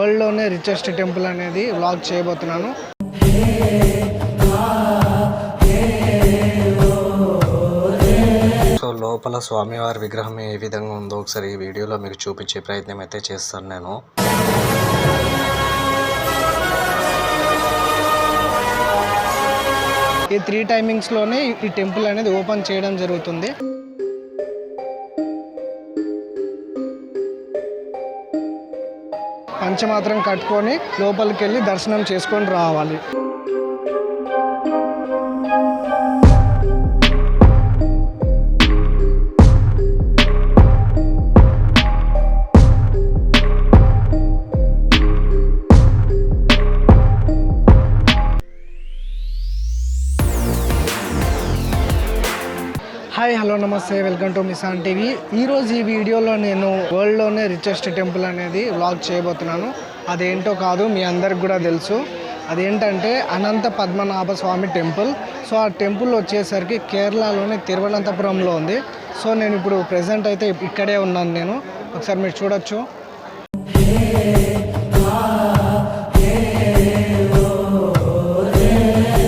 వరల్డ్లోనే richest temple అనేది vlog చేయబోతున్నాను. So లోపల స్వామివారి విగ్రహం ఏ విధంగా ఉందో ఒకసారి ఈ వీడియోలో మీకు చూపించే ప్రయత్నం అయితే చేస్తాను నేను. ఈ 3 టైమింగ్స్లోనే ఈ టెంపుల్ అనేది ఓపెన్ చేయడం జరుగుతుంది. పంచమాత్రం కట్టుకొని లోపలికి వెళ్ళి దర్శనం చేసుకొని రావాలి. హాయ్, హలో, నమస్తే, వెల్కమ్ టు మిసాన్ టీవీ. ఈరోజు ఈ వీడియోలో నేను వరల్డ్లోనే రిచెస్ట్ టెంపుల్ అనేది వ్లాగ్ చేయబోతున్నాను. అదేంటో కాదు, మీ అందరికి కూడా తెలుసు. అదేంటంటే అనంత పద్మనాభ స్వామి టెంపుల్. సో ఆ టెంపుల్ వచ్చేసరికి కేరళలోని తిరువనంతపురంలో ఉంది. సో నేను ఇప్పుడు ప్రెజెంట్ అయితే ఇక్కడే ఉన్నాను. నేను ఒకసారి మీరు చూడొచ్చు.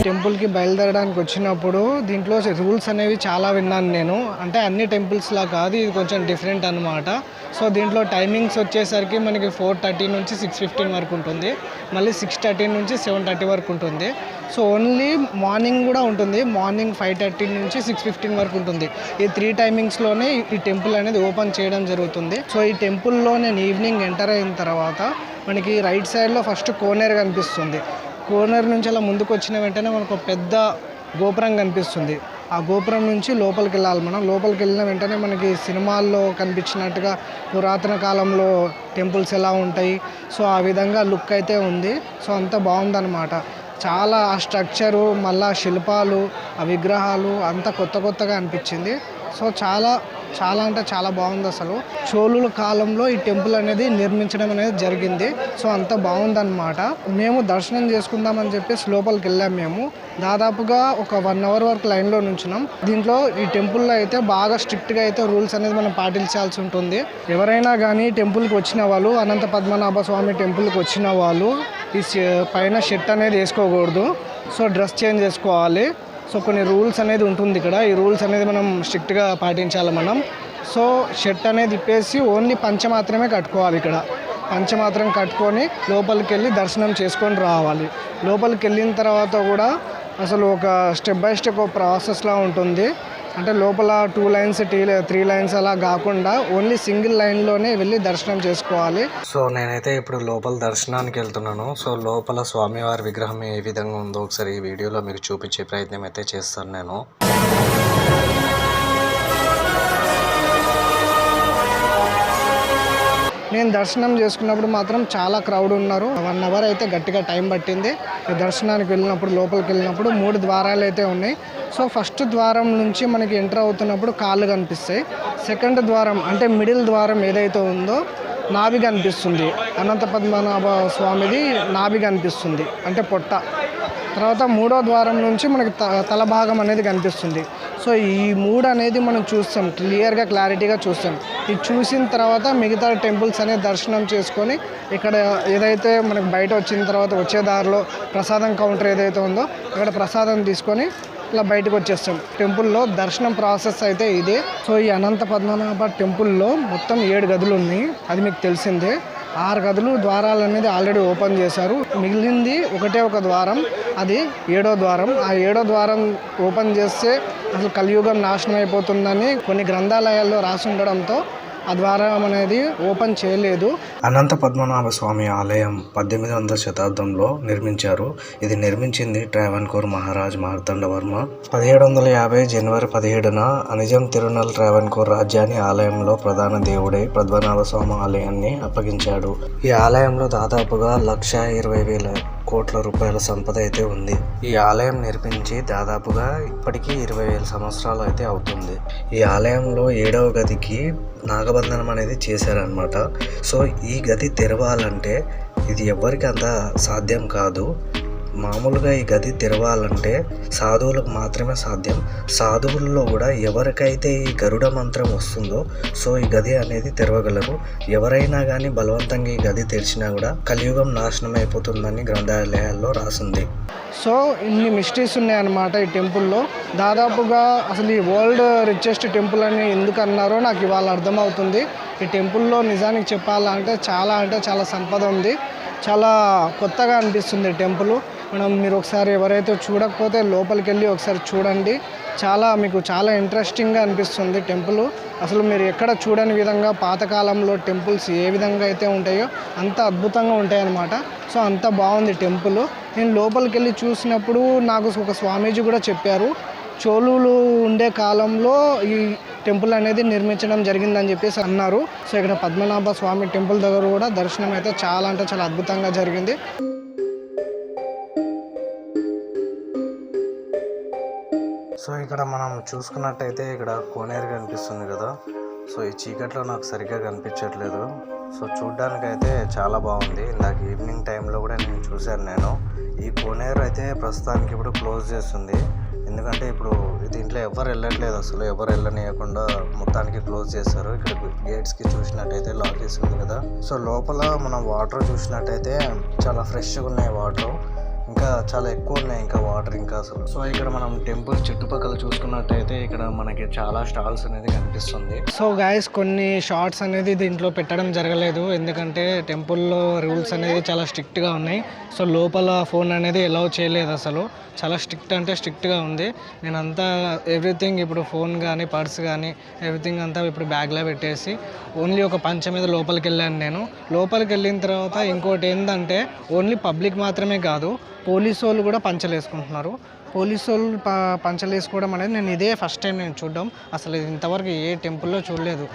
టెంపుల్కి బయలుదేరడానికి వచ్చినప్పుడు దీంట్లో రూల్స్ అనేవి చాలా విన్నాను నేను. అంటే అన్ని టెంపుల్స్లా కాదు, ఇది కొంచెం డిఫరెంట్ అనమాట. సో దీంట్లో టైమింగ్స్ వచ్చేసరికి మనకి 4:30 నుంచి 6:15 వరకు ఉంటుంది. మళ్ళీ 6:30 నుంచి 7:30 వరకు ఉంటుంది. సో ఓన్లీ మార్నింగ్ కూడా ఉంటుంది. మార్నింగ్ 5:30 నుంచి 6:15 వరకు ఉంటుంది. ఈ 3 టైమింగ్స్లోనే ఈ టెంపుల్ అనేది ఓపెన్ చేయడం జరుగుతుంది. సో ఈ టెంపుల్లో నేను ఈవినింగ్ ఎంటర్ అయిన తర్వాత మనకి రైట్ సైడ్లో ఫస్ట్ కోనేరు కనిపిస్తుంది. కోనర్ నుంచి అలా ముందుకు వచ్చిన వెంటనే మనకు పెద్ద గోపురం కనిపిస్తుంది. ఆ గోపురం నుంచి లోపలికి వెళ్ళాలి. మనం లోపలికి వెళ్ళిన వెంటనే మనకి సినిమాల్లో కనిపించినట్టుగా పురాతన కాలంలో టెంపుల్స్ ఎలా ఉంటాయి, సో ఆ విధంగా లుక్ అయితే ఉంది. సో అంత బాగుందన్నమాట. చాలా ఆ స్ట్రక్చరు, మళ్ళా శిల్పాలు, ఆ విగ్రహాలు అంతా కొత్తగా అనిపించింది. సో చాలా అంటే చాలా బాగుంది. అసలు చోళుల కాలంలో ఈ టెంపుల్ అనేది నిర్మించడం అనేది జరిగింది. సో అంత బాగుందన్నమాట. మేము దర్శనం చేసుకుందామని చెప్పేసి లోపలికి వెళ్ళాము. మేము దాదాపుగా ఒక 1 అవర్ వరకు లైన్లో నుంచున్నాం. దీంట్లో ఈ టెంపుల్లో అయితే బాగా స్ట్రిక్ట్గా అయితే రూల్స్ అనేది మనం పాటించాల్సి ఉంటుంది. ఎవరైనా కానీ టెంపుల్కి వచ్చిన వాళ్ళు, అనంత పద్మనాభ స్వామి టెంపుల్కి వచ్చిన వాళ్ళు ఈ పైన షర్ట్ అనేది వేసుకోకూడదు. సో డ్రెస్ చేంజ్ చేసుకోవాలి. సో కొన్ని రూల్స్ అనేది ఉంటుంది ఇక్కడ. ఈ రూల్స్ అనేది మనం స్ట్రిక్ట్గా పాటించాలి మనం. సో షర్ట్ అనేది ఇప్పేసి ఓన్లీ పంచ మాత్రమే కట్టుకోవాలి. ఇక్కడ పంచమాత్రం కట్టుకొని లోపలికి వెళ్ళి దర్శనం చేసుకొని రావాలి. లోపలికి వెళ్ళిన తర్వాత కూడా అసలు ఒక స్టెప్ బై స్టెప్ ఒక ప్రాసెస్లా ఉంటుంది. అంటే లోపల 2 లైన్స్ 3 లైన్స్ అలా కాకుండా ఓన్లీ సింగిల్ లైన్లోనే వెళ్ళి దర్శనం చేసుకోవాలి. సో నేనైతే ఇప్పుడు లోపల దర్శనానికి వెళ్తున్నాను. సో లోపల స్వామివారి విగ్రహం ఏ విధంగా ఉందో ఒకసారి ఈ వీడియోలో మీకు చూపించే ప్రయత్నం అయితే చేస్తాను నేను. నేను దర్శనం చేసుకున్నప్పుడు మాత్రం చాలా క్రౌడ్ ఉన్నారు. 1 అవర్ అయితే గట్టిగా టైం పట్టింది. దర్శనానికి వెళ్ళినప్పుడు లోపలికి వెళ్ళినప్పుడు 3 ద్వారాలు అయితే ఉన్నాయి. సో ఫస్ట్ ద్వారం నుంచి మనకి ఎంటర్ అవుతున్నప్పుడు కాళ్ళు కనిపిస్తాయి. సెకండ్ ద్వారం అంటే మిడిల్ ద్వారం ఏదైతే ఉందో నాభి కనిపిస్తుంది. అనంత పద్మనాభ స్వామిది నాభి కనిపిస్తుంది, అంటే పొట్ట. తర్వాత 3వ ద్వారం నుంచి మనకి తల భాగం అనేది కనిపిస్తుంది. సో ఈ 3 అనేది మనం చూస్తాం, క్లారిటీగా చూస్తాం. ఇది చూసిన తర్వాత మిగతా టెంపుల్స్ అనేది దర్శనం చేసుకొని ఇక్కడ ఏదైతే మనకి బయట వచ్చిన తర్వాత వచ్చే దారిలో ప్రసాదం కౌంటర్ ఏదైతే ఉందో అక్కడ ప్రసాదం తీసుకొని ఇలా బయటకు వచ్చేస్తాం. టెంపుల్లో దర్శనం ప్రాసెస్ అయితే ఇదే. సో ఈ అనంత పద్మనాభ టెంపుల్లో మొత్తం 7 గదులు ఉన్నాయి. అది మీకు తెలిసిందే. 6 గదులు ద్వారాలు అనేది ఆల్రెడీ ఓపెన్ చేశారు. మిగిలింది ఒక ద్వారం, అది 7వ ద్వారం. ఆ 7వ ద్వారం ఓపెన్ చేస్తే అసలు కలియుగం నాశనం అయిపోతుందని కొన్ని గ్రంథాలయాల్లో రాసి ఉండడంతో ఆ ద్వారం అనేది ఓపెన్ చేయలేదు. అనంత పద్మనాభ స్వామి ఆలయం 18వ శతాబ్దంలో నిర్మించారు. ఇది నిర్మించింది ట్రావెన్కోర్ మహారాజ్ మార్తాండవర్మ. 1750 జనవరి 17న అనిజం తిరునల్ ట్రావెన్కోర్ రాజ్యాన్ని ఆలయంలో ప్రధాన దేవుడై పద్మనాభ స్వామి ఆలయాన్ని అప్పగించాడు. ఈ ఆలయంలో దాదాపుగా 1,20,000 కోట్ల రూపాయల సంపద అయితే ఉంది. ఈ ఆలయం నిర్మించి దాదాపుగా ఇప్పటికీ 20,000 సంవత్సరాలు అయితే అవుతుంది. ఈ ఆలయంలో 7వ గదికి నాగబంధనం అనేది చేశారనమాట. సో ఈ గది తెరవాలంటే ఇది ఎవరికి అంత సాధ్యం కాదు. మామూలుగా ఈ గది తెరవాలంటే సాధువులకు మాత్రమే సాధ్యం. సాధువుల్లో కూడా ఎవరికైతే ఈ గరుడ మంత్రం వస్తుందో సో ఈ గది అనేది తెరవగలరు. ఎవరైనా కానీ బలవంతంగా ఈ గది తెరిచినా కూడా కలియుగం నాశనం అయిపోతుందని గ్రంథాలయాల్లో రాసింది. సో ఇన్ని మిస్టరీస్ ఉన్నాయన్నమాట ఈ టెంపుల్లో. దాదాపుగా అసలు ఈ వరల్డ్ రిచెస్ట్ టెంపుల్ అని ఎందుకు అన్నారో నాకు ఇవాళ అర్థమవుతుంది. ఈ టెంపుల్లో నిజానికి చెప్పాలంటే చాలా సంపద ఉంది. చాలా కొత్తగా అనిపిస్తుంది టెంపుల్. మీరు ఒకసారి ఎవరైతే చూడకపోతే లోపలికి వెళ్ళి ఒకసారి చూడండి. మీకు చాలా ఇంట్రెస్టింగ్గా అనిపిస్తుంది టెంపుల్. అసలు మీరు ఎక్కడ చూడని విధంగా పాతకాలంలో టెంపుల్స్ ఏ విధంగా అయితే ఉంటాయో అంత అద్భుతంగా ఉంటాయన్నమాట. సో అంత బాగుంది టెంపుల్. నేను లోపలికి వెళ్ళి చూసినప్పుడు నాకు ఒక స్వామీజీ కూడా చెప్పారు, చోళులు ఉండే కాలంలో ఈ టెంపుల్ అనేది నిర్మించడం జరిగిందని చెప్పేసి అన్నారు. సో ఇక్కడ పద్మనాభ స్వామి టెంపుల్ దగ్గర కూడా దర్శనం అయితే చాలా అద్భుతంగా జరిగింది. సో ఇక్కడ మనం చూసుకున్నట్టయితే ఇక్కడ కోనేరు కనిపిస్తుంది కదా. సో ఈ చీకట్లో నాకు సరిగ్గా కనిపించట్లేదు. సో చూడ్డానికైతే చాలా బాగుంది. ఇందాక ఈవినింగ్ టైంలో కూడా నేను చూశాను. ఈ కోనేరు అయితే ప్రస్తుతానికి ఇప్పుడు క్లోజ్ చేస్తుంది. ఎందుకంటే ఇప్పుడు దీంట్లో ఎవరు వెళ్ళట్లేదు, అసలు ఎవరు వెళ్ళనీయకుండా మొత్తానికి క్లోజ్ చేశారు. ఇక్కడ గేట్స్కి చూసినట్టయితే లాక్ చేసి ఉంది కదా. సో లోపల మనం వాటర్ చూసినట్టయితే చాలా ఫ్రెష్గా ఉన్నాయి వాటర్, ఇంకా చాలా ఎక్కువ ఉన్నాయి ఇంకా వాటర్ ఇంకా అసలు. సో ఇక్కడ మనం టెంపుల్ చుట్టుపక్కల చూసుకున్నట్టయితే ఇక్కడ మనకి చాలా స్టాల్స్ అనేది కనిపిస్తుంది. సో గైస్ కొన్ని షార్ట్స్ అనేది దీంట్లో పెట్టడం జరగలేదు, ఎందుకంటే టెంపుల్లో రూల్స్ అనేది చాలా స్ట్రిక్ట్గా ఉన్నాయి. సో లోపల ఫోన్ అనేది అలౌ చేయలేదు, అసలు చాలా స్ట్రిక్ట్గా ఉంది. నేనంతా ఎవ్రీథింగ్ ఇప్పుడు ఫోన్ కానీ పర్స్ కానీ ఎవ్రీథింగ్ అంతా ఇప్పుడు బ్యాగ్లో పెట్టేసి ఓన్లీ ఒక పంచ మీద లోపలికి వెళ్ళాను. నేను లోపలికి వెళ్ళిన తర్వాత ఇంకోటి ఏంటంటే ఓన్లీ పబ్లిక్ మాత్రమే కాదు, పోలీసు వాళ్ళు కూడా పంచలు వేసుకుంటున్నారు. పోలీసు వాళ్ళు పంచలు వేసుకోవడం అనేది నేను ఇదే ఫస్ట్ టైం నేను చూడడం. అసలు ఇంతవరకు ఏ టెంపుల్లో చూడలేదు.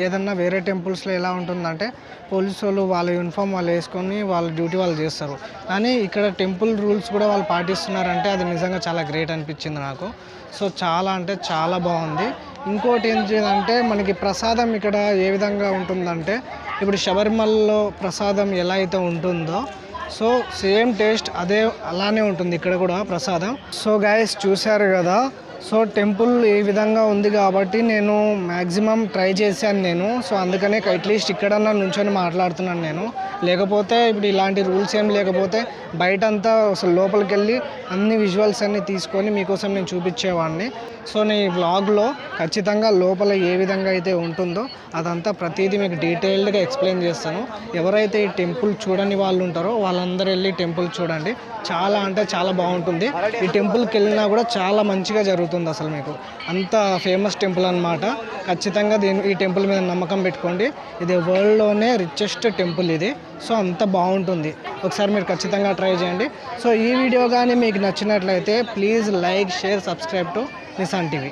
ఏదన్నా వేరే టెంపుల్స్లో ఎలా ఉంటుందంటే పోలీసు వాళ్ళు వాళ్ళ యూనిఫామ్ వాళ్ళు వేసుకొని వాళ్ళ డ్యూటీ వాళ్ళు చేస్తారు. కానీ ఇక్కడ టెంపుల్ రూల్స్ కూడా వాళ్ళు పాటిస్తున్నారంటే అది నిజంగా చాలా గ్రేట్ అనిపించింది నాకు. సో చాలా బాగుంది. ఇంకోటి ఏంటంటే మనకి ప్రసాదం ఇక్కడ ఏ విధంగా ఉంటుందంటే ఇప్పుడు శబరిమలలో ప్రసాదం ఎలా అయితే ఉంటుందో సో సేమ్ టేస్ట్ అలానే ఉంటుంది ఇక్కడ కూడా ప్రసాదం. సో గైస్ చూశారు కదా, సో టెంపుల్ ఈ విధంగా ఉంది కాబట్టి నేను మ్యాక్సిమం ట్రై చేశాను. సో అందుకనే అట్లీస్ట్ ఇక్కడన్నా నుంచొని మాట్లాడుతున్నాను నేను. లేకపోతే ఇప్పుడు ఇలాంటి రూల్స్ ఏం లేకపోతే బయటంతా అసలు లోపలికి వెళ్ళి అన్ని విజువల్స్ అన్నీ తీసుకొని మీకోసం నేను చూపించేవాడిని. సో నేను ఈ వ్లాగ్లో ఖచ్చితంగా లోపల ఏ విధంగా అయితే ఉంటుందో అదంతా ప్రతిదీ మీకు డీటెయిల్డ్గా ఎక్స్ప్లెయిన్ చేస్తాను. ఎవరైతే ఈ టెంపుల్ చూడని వాళ్ళు ఉంటారో వాళ్ళందరూ వెళ్ళి టెంపుల్ చూడండి. చాలా బాగుంటుంది. ఈ టెంపుల్కి వెళ్ళినా కూడా చాలా మంచిగా జరుగుతుంది. అసలు మీకు అంత ఫేమస్ టెంపుల్ అన్నమాట. ఖచ్చితంగా ఈ టెంపుల్ మీద నమ్మకం పెట్టుకోండి. ఇది వరల్డ్లోనే రిచెస్ట్ టెంపుల్ ఇది. సో అంత బాగుంటుంది. ఒకసారి మీరు ఖచ్చితంగా ట్రై చేయండి. సో ఈ వీడియో కానీ మీకు నచ్చినట్లయితే please like, share, subscribe to Nissan TV.